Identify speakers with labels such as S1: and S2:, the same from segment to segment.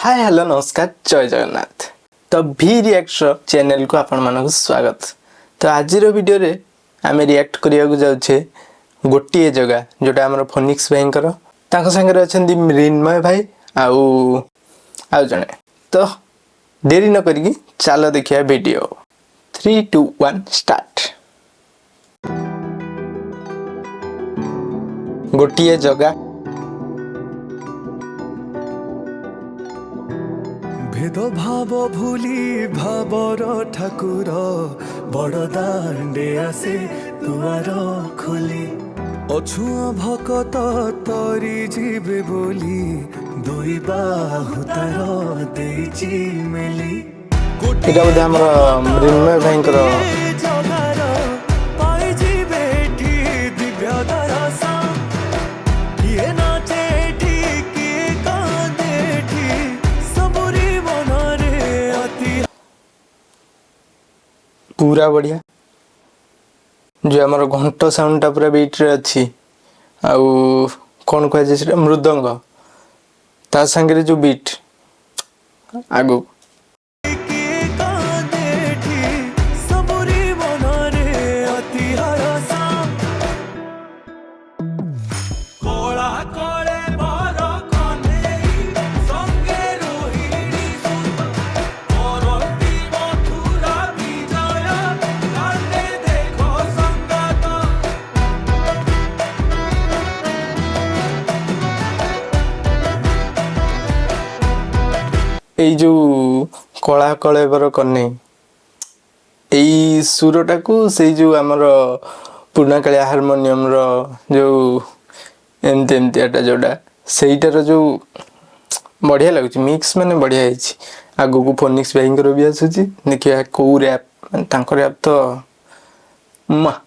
S1: Hi hello नमस्कार जय जगन्नाथ। तो भी रिएक्टर चैनल को आपण मानक स्वागत। तो आज वीडियो रे आमे रिएक्ट करिया जाउछे गोटिए जगह जोटा हमर फोनिक्स भाईंकर ताको संगे अछंदी मृन्मय भाई आउ जने। तो देरी न करिकी चलो देखिया वीडियो 3 2 1 स्टार्ट। गोटिए जगह
S2: भेद भाव भूली भावर ठाकुर बड़ दांडे आसे दुआर खोली अछुआ भकत तरी जीवे बोली दुई बाहु तार देची मेली
S1: एटा बोधे हमर मृन्मय भाईंकर पूरा बढ़िया जो आमर घंट साउंडटा पूरा बीट रे अच्छी आउ कौन कह जाए मृदंग ता संगे जो बीट आगो এই जो कला कलेबर कने এই সুরটাকু সেই जो हमर पुराना कालिया हारमोनियम रो जो एमते एमते जोड़ा सेइटार जो बढ़िया लगुच मिक्स माने बढ़िया हिची आगो को फोनिक्स भाईंकर भी आसुची देखिया को रैप तांकर रैप तो मा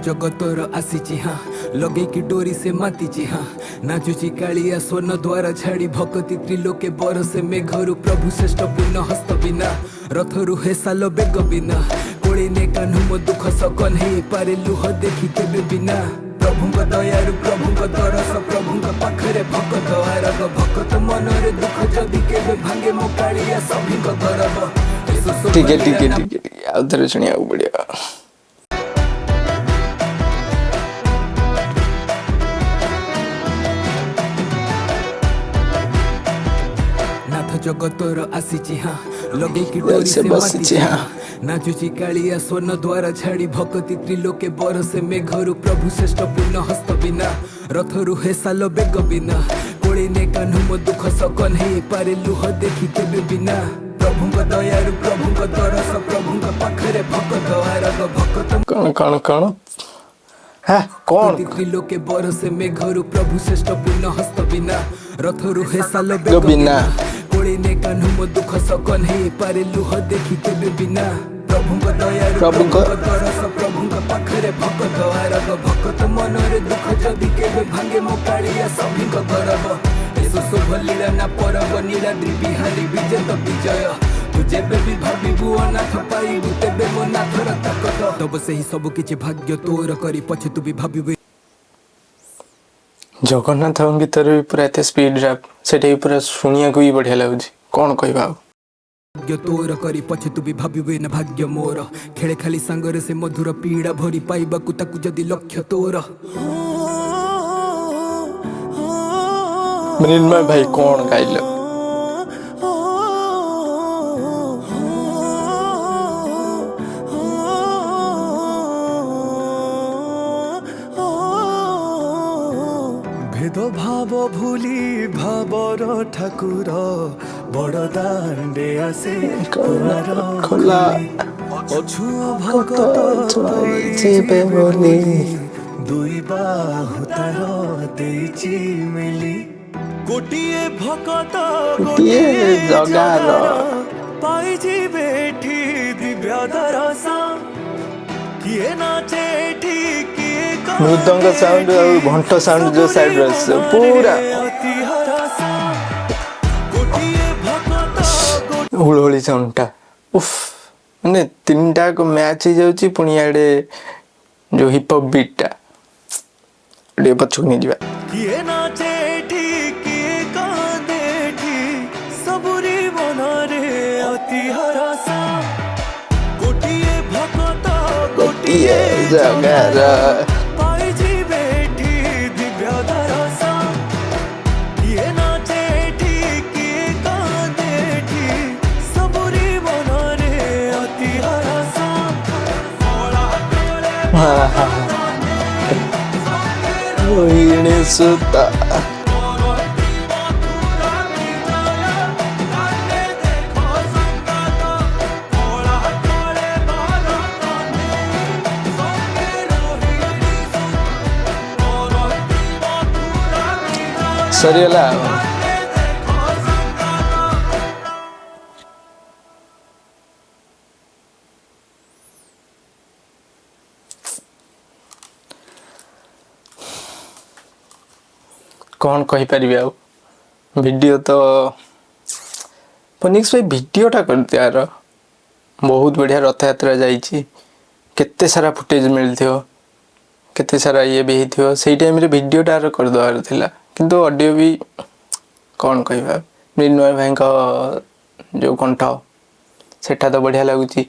S2: जगतर आसीची हाँ लगे की डोरी से मातीची हाँ नाचुची कालिया स्वर्ण द्वारा छाड़ी भक्ति त्रिलोके बरसे मेघरु प्रभु श्रेष्ठ पूर्ण हस्त बिना रथरु हे साल बेग बिना कोड़ी ने कान्हु मो दुख सकन हे पारे लुह देखी केबे बिना प्रभुंक दयारु प्रभुंक दरस प्रभुंक पाखरे भक्त आरग भक्त मनरे दुख जदि केबे भांगे मो कालिया सभिंक गरब
S1: ठीक है उधर सुनिया बढ़िया
S2: जगतर आसीची हाँ लगे की डोरी से मातीची हाँ नाचुची कालिया स्वर्ण द्वारा छाड़ी भक्ति त्रिलोके बरसे मेघरु प्रभु श्रेष्ठ पूर्ण हस्त बिना रथरु हे साल बेग बिना कोड़ी ने कान्हु मो दुख सकन हे पारे लुह देखी केबे बिना प्रभुंक दयारु प्रभुंक दरस प्रभुंक पाखरे भक्त आरग भक्त
S1: कौन हाँ कौन
S2: त्रिलोके बरसे मेघरु प्रभु श्रेष्ठ पूर्ण हस्त बिना रथरु हे साल बेग बिना कोड़ी ने कान्हु मो दुख सकन हे पारे लुह देखी केबे बिना प्रभुंक दयारु प्रभुंक दरस प्रभुंक पाखरे भक्त आरग भक्त मनरे दुख जदि केबे भांगे मो कालिया सभिंक गरब एसो शुभ लीला ना परब नीलाद्रि बिहारी विजेत विजय तू जेबे भी भाबिबु अनाथ पाइबु तेबे मो नाथर ताकत तब सेही सब किछि भाग्य तोर करी पछे तू भी भाबिबु
S1: जगन्नाथ गीतर भी पूरा एते स्पीड रैप सेटे पूरा सुनिया को भी बढ़िया लगुच कौन कहबा
S2: भाग्य तोर करी पछे तू भी भाबिबु न भाग्य मोर खेले खाली संगरे से मधुर पीड़ा भरी पाइबाकु ताकु जदि लक्ष्य तोर
S1: मृन्मय भाई कौन गाइल
S2: भेद भाव भूली भावर ठाकुर बड़ दांडे आसे
S1: खोला
S2: अछुआ भगत जीवे बोली दुई बाहु तार देची मेली गोटिए भगत
S1: गोटिए जगार
S2: पाई जीवे ठी दिव्य दरसा किए नाचे ठीक
S1: मृदंग साउंड और घंट साउंड जो साइड रस पूरा हुलहुली साउंडटा उफ माने तीनटा को मैच हो जाउची पुणी आडे जो हिप हॉप बीटटा ଟିକେ ପଛକୁ ନେଇଯିବା।
S3: କିଏ ନାଚେ ଏଠି କିଏ କାନ୍ଦେ ଏଠି ସବୁରି ମନରେ ଅତି ହରସ ଗୋଟିଏ ଭକତ
S1: ଗୋଟିଏ ଜାଗାର
S3: ପାଇଯିବେ ଏଠି ଦିବ୍ୟ ଦରସ କିଏ ନାଚେ ଏଠି କିଏ କାନ୍ଦେ ଏଠି ସବୁରି ମନରେ ଅତି ହରସ
S1: ରୋହିଣୀ ସୁତା ସରିଗଲା ଆଉ। କ'ଣ କହିପାରିବି ଆଉ ଭିଡ଼ିଓ ତ ଫୋନିକ୍ସ ଭାଇ ଭିଡ଼ିଓଟା କରିଦିଅ ଆର ବହୁତ ବଢ଼ିଆ ରଥଯାତ୍ରା ଯାଇଛି କେତେ ସାରା ଫୁଟେଜ୍ ମିଳିଥିବ କେତେ ସାରା ଇଏ ବି ହେଇଥିବ ସେଇ ଟାଇମ୍ରେ ଭିଡ଼ିଓଟା ଆର କରିଦେବାର ଥିଲା କିନ୍ତୁ ଅଡ଼ିଓ ବି କ'ଣ କହିବା ମୃଣ୍ମୟ ଭାଇଙ୍କ ଯେଉଁ କଣ୍ଠ ସେଟା ତ ବଢ଼ିଆ ଲାଗୁଛି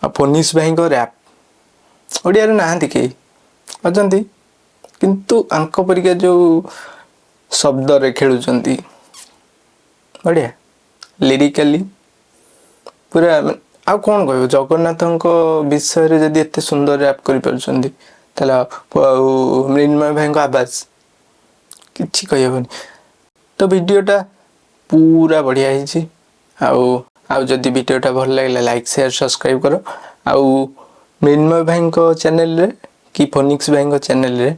S1: ଆଉ ଫୋନିକ୍ସ ଭାଇଙ୍କ ର୍ୟାପ୍ ଓଡ଼ିଆରେ ନାହାନ୍ତି କେହି ଅଛନ୍ତି କିନ୍ତୁ ଆଙ୍କ ପରିକା ଯେଉଁ ଶବ୍ଦରେ ଖେଳୁଛନ୍ତି ବଢ଼ିଆ ଲିରିକାଲି ପୁରା ଆଉ କ'ଣ କହିବ ଜଗନ୍ନାଥଙ୍କ ବିଷୟରେ ଯଦି ଏତେ ସୁନ୍ଦର ର୍ୟାପ୍ କରିପାରୁଛନ୍ତି ତାହେଲେ ଆଉ ମୃଣ୍ମୟ ଭାଇଙ୍କ ଆବାଜ କିଛି କହିହେବନି ତ ଭିଡ଼ିଓଟା ପୁରା ବଢ଼ିଆ ହେଇଛି ଆଉ ଯଦି ଭିଡ଼ିଓଟା ଭଲ ଲାଗିଲା ଲାଇକ୍ ସେୟାର ସବସ୍କ୍ରାଇବ୍ କର ଆଉ ମୃଣ୍ମୟ ଭାଇଙ୍କ ଚ୍ୟାନେଲରେ କି ଫୋନିକ୍ସ ଭାଇଙ୍କ ଚ୍ୟାନେଲରେ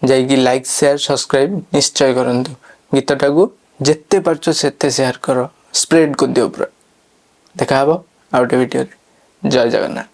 S1: ଯାଇକି ଲାଇକ୍ ସେୟାର ସବସ୍କ୍ରାଇବ୍ ନିଶ୍ଚୟ କରନ୍ତୁ ଗୀତଟାକୁ ଯେତେ ପାରୁଛ ସେତେ ସେୟାର କର ସ୍ପ୍ରେଡ୍ କରିଦିଅ ପୁରା ଦେଖା ହେବ ଆଉ ଗୋଟେ ଭିଡ଼ିଓରେ ଜୟ ଜଗନ୍ନାଥ।